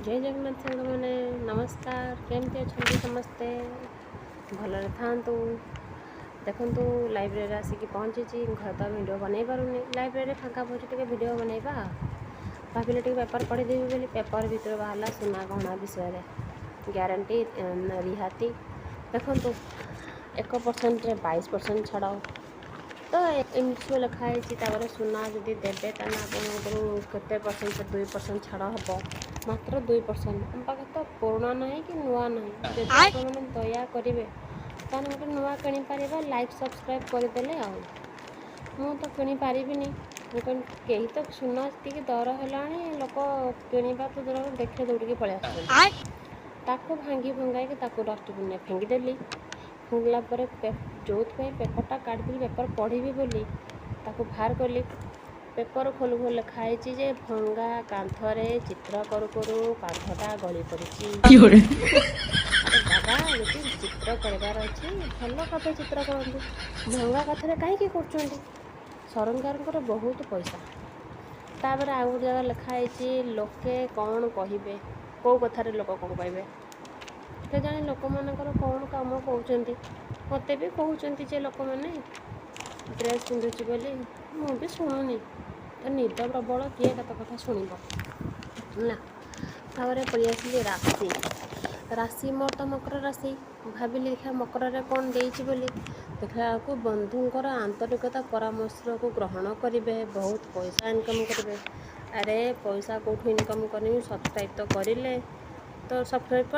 जय जगन्नाथ सांग मैंने नमस्कार केमती अच्छा समस्ते भलरे थांतु देखु लाइब्रेरी आसिक पहुँची घर तो वीडियो बनई पारूनी लाइब्रेरी फाँका पड़े टे वीडियो बनइबा भाविले टे पेपर पढ़ीदेवी बोली पेपर भीतर बाहर सुना गहना विषय ग्यारंटी रिहाती देखु 1% 22% छाड़ तो एमती सब लिखाई सुना जदि देवे आपके 2% छाड़ हम मात्र 2% आम पाखे तो पुराणा ना कि नुआ ना जब आपने दया करेंगे तो गोटे नुआ किपर लाइक सब्सक्राइब करदे मु तो किपारि कहीं तो सुना जी दर है लोक किणवा तो दूर देखे दौड़ी पलि ताको भांगी भंगाई डस्टबिन फिंगिदेली फिंगला जो पेपरटा काढ़ी पेपर पढ़ी बोली बाहर कली पेपर खोलू खोल लिखाई जे भंगा कांथरे चित्र करू करू कांथटा गली पड़ी बाबा ये चित्र करार अच्छी भल कथ चित्र करूँ भंगा कथरे कहीं कर सरकार बहुत पैसा तापर आउ गोटे जगह लिखाई लोके कौन कहे कौ कथार लोक कौन कहे के जाने लोक मानकर कौन कम कहते मत भी कहते लोक मैंने ड्रेस पिंधुची बोली मुझे शुणुनी तो निद प्रबल किए कत कथा शुणव ना तापर पलि आसिली राशि राशि मोर तो मकर राशि भाविली देखा मकर कौन देती बोली देखा को बंधुंकर आंतरिकता परामर्श को ग्रहण करेंगे बहुत पैसा इनकम करेंगे अरे पैसा कौटू इनकम करी सब्सक्राइब तो करें तो सब्सक्राइब